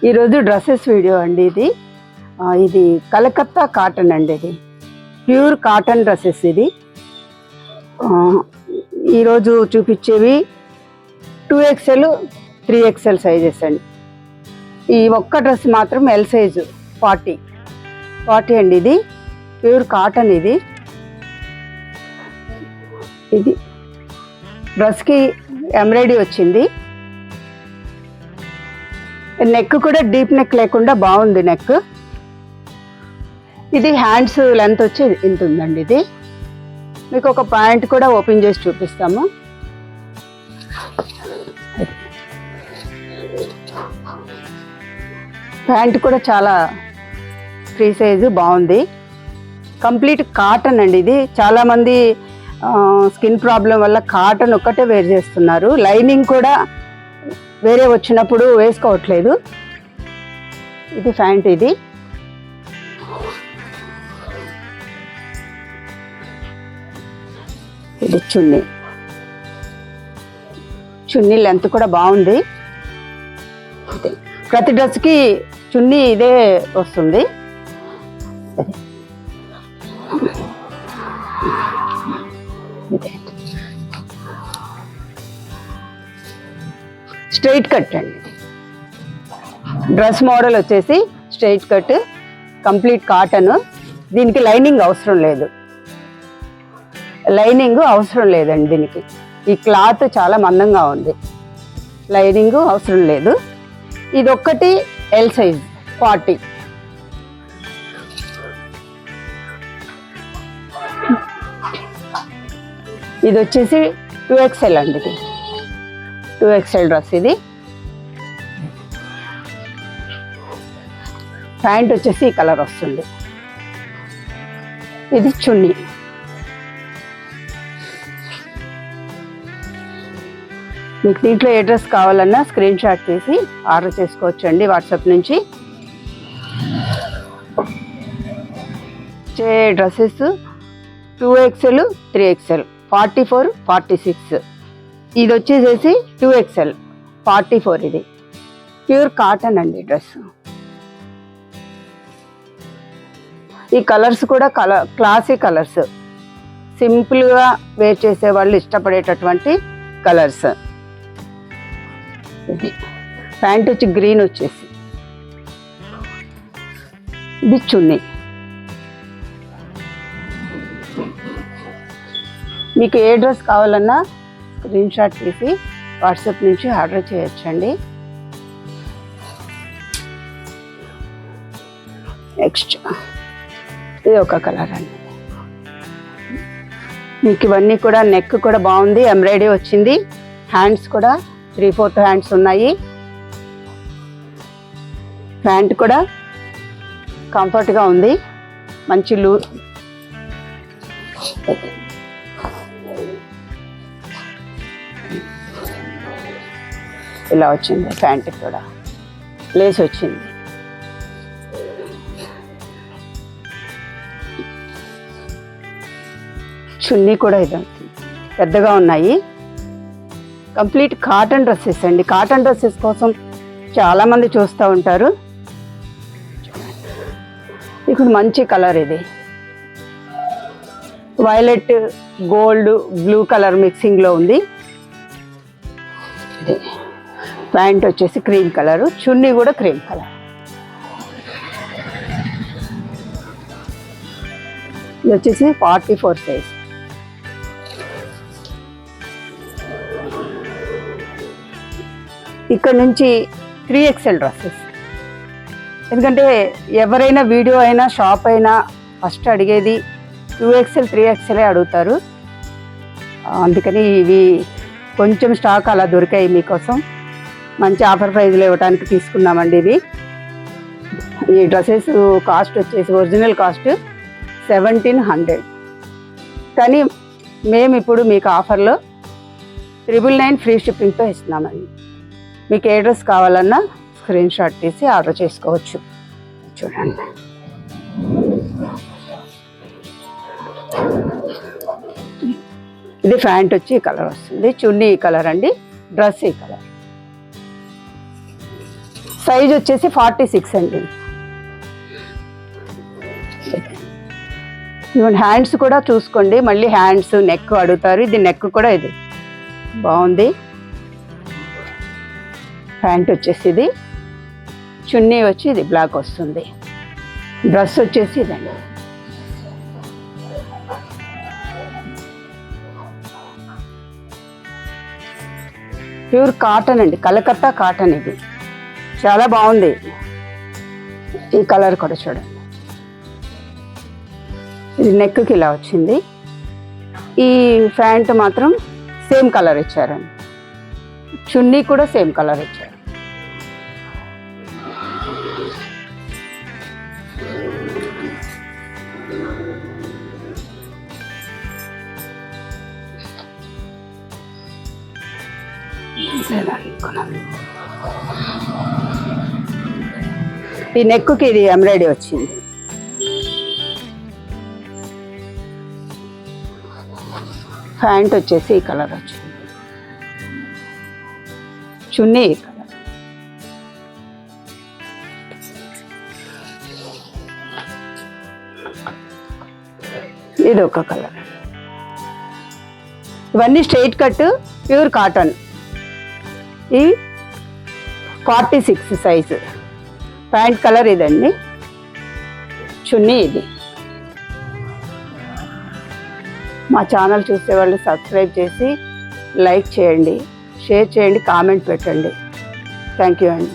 ఈరోజు dresses video అండి. ఇది కలకత్తా కాటన్ అండి. ఇది ప్యూర్ కాటన్ డ్రెస్సెస్. ఇది ఈరోజు చూపించేవి 2XL 3XL సైజెస్ అండి. ఈ ఒక్క డ్రెస్ మాత్రం ఎల్ సైజు 40 అండి. ఇది ప్యూర్ కాటన్. ఇది డ్రెస్కి ఎంబ్రాయిడరీ వచ్చింది. నెక్ కూడా డీప్ నెక్ లేకుండా బాగుంది నెక్. ఇది హ్యాండ్స్ లెంత్ వచ్చి ఇంత ఉందండి. ఇది మీకు ఒక ప్యాంట్ కూడా ఓపెన్ చేసి చూపిస్తాము. ప్యాంట్ కూడా చాలా ఫ్రీ సైజు బాగుంది. కంప్లీట్ కాటన్ అండి. ఇది చాలామంది స్కిన్ ప్రాబ్లం వల్ల కాటన్ ఒక్కటే వేర్ చేస్తున్నారు. లైనింగ్ కూడా వేరే వచ్చినప్పుడు వేసుకోవట్లేదు. ఇది ప్యాంట్. ఇది చున్నీ లెంత్ కూడా బాగుంది. ప్రతి డ్రెస్కి చున్నీ ఇదే వస్తుంది. స్ట్రైట్ కట్ అండి. డ్రెస్ మోడల్ వచ్చేసి స్ట్రైట్ కట్, కంప్లీట్ కాటన్. దీనికి లైనింగ్ అవసరం లేదండి. దీనికి ఈ క్లాత్ చాలా మందంగా ఉంది. లైనింగ్ అవసరం లేదు. ఇది ఒక్కటి ఎల్ సైజ్ 40. ఇది వచ్చేసి 2XL అండి. ఇది 2XL డ్రెస్. ఇది ప్యాంట్ వచ్చేసి ఈ కలర్ వస్తుంది. ఇది చున్నీ. మీకు దీంట్లో ఏ డ్రెస్ కావాలన్నా స్క్రీన్ షాట్ తీసి ఆర్డర్ చేసుకోవచ్చు అండి వాట్సాప్ నుంచి. Dresses 2XL 3XL 44 46. ఇది వచ్చేసేసి 2XL 44. ఇది ప్యూర్ కాటన్ అండి డ్రెస్. ఈ కలర్స్ కూడా క్లాసీ కలర్స్, సింపుల్గా వేర్ చేసే వాళ్ళు ఇష్టపడేటటువంటి కలర్స్. ఇది ప్యాంట్ వచ్చి గ్రీన్ వచ్చేసి. ఇది చున్నీ. మీకు ఏ డ్రెస్ కావాలన్నా స్క్రీన్ షాట్ తీసి వాట్సాప్ నుంచి ఆర్డర్ చేయొచ్చండి. నెక్స్ట్ ఇది ఒక కలర్ అండి. మీకు ఇవన్నీ కూడా నెక్ కూడా బాగుంది, ఎంబ్రాయిడరీ వచ్చింది. హ్యాండ్స్ కూడా 3/4 హ్యాండ్స్ ఉన్నాయి. ప్యాంట్ కూడా కంఫర్ట్గా ఉంది, మంచి లూజ్. ఇలా వచ్చింది. ప్యాంట్ కూడా లేస్ వచ్చింది. చున్నీ కూడా ఇది పెద్దగా ఉన్నాయి. కంప్లీట్ కాటన్ డ్రెస్సెస్ అండి. కాటన్ డ్రెస్సెస్ కోసం చాలామంది చూస్తూ ఉంటారు. ఇప్పుడు మంచి కలర్. ఇది వైలెట్, గోల్డ్, బ్లూ కలర్ మిక్సింగ్లో ఉంది. ఇది ప్యాంట్ వచ్చేసి క్రీమ్ కలరు, చున్నీ కూడా క్రీమ్ కలర్. ఇది వచ్చేసి 44 సైజ్. ఇక్కడ నుంచి 3XL డ్రెస్సెస్. ఎందుకంటే ఎవరైనా వీడియో అయినా షాప్ అయినా ఫస్ట్ అడిగేది 2XL 3XL అడుగుతారు. అందుకని ఇవి కొంచెం స్టాక్ అలా దొరికాయి మీకోసం. మంచి ఆఫర్ ప్రైజ్లో ఇవ్వడానికి తీసుకున్నామండి. ఈ డ్రెస్సెస్ కాస్ట్ వచ్చేసి ఒరిజినల్ కాస్ట్ 1700. కానీ మేము ఇప్పుడు మీకు ఆఫర్లో 999 ఫ్రీ షిప్పింగ్తో ఇస్తున్నామండి. మీకు ఏ డ్రెస్ కావాలన్నా స్క్రీన్ షాట్ తీసి ఆర్డర్ చేసుకోవచ్చు. చూడండి, ఇది ప్యాంట్ వచ్చి ఈ కలర్ వస్తుంది, చున్నీ ఈ కలర్ అండి, డ్రెస్ ఈ కలర్. సైజ్ వచ్చేసి 46 అండి. ఇవన్నీ హ్యాండ్స్ కూడా చూసుకోండి, మళ్ళీ హ్యాండ్స్ నెక్ అడుగుతారు. ఇది నెక్ కూడా ఇది బాగుంది. ప్యాంట్ వచ్చేసి ఇది, చున్నీ వచ్చి ఇది బ్లాక్ వస్తుంది. డ్రెస్ వచ్చేసి ఇదండి. ప్యూర్ కాటన్ అండి, కలకత్తా కాటన్. ఇది చాలా బాగుంది. ఈ కలర్ కూడా చూడండి. ఇది నెక్కి ఇలా వచ్చింది. ఈ ప్యాంట్ మాత్రం సేమ్ కలర్ ఇచ్చారండి. చున్నీ కూడా సేమ్ కలర్ ఇచ్చారు. ఈ నెక్కి ఇది ఎంబ్రాయిడరీ వచ్చింది. ప్యాంట్ వచ్చేసి ఈ కలర్ వచ్చింది. చున్నీ ఈ కలర్. ఇది ఒక కలర్. ఇవన్నీ స్ట్రైట్ కట్ ప్యూర్ కాటన్. ఈ 46 సైజు. ప్యాంట్ కలర్ ఇదండి, చున్నీ ఇది. మా ఛానల్ చూసేవాళ్ళు సబ్స్క్రైబ్ చేసి లైక్ చేయండి, షేర్ చేయండి, కామెంట్ పెట్టండి. థ్యాంక్ యూ అండి.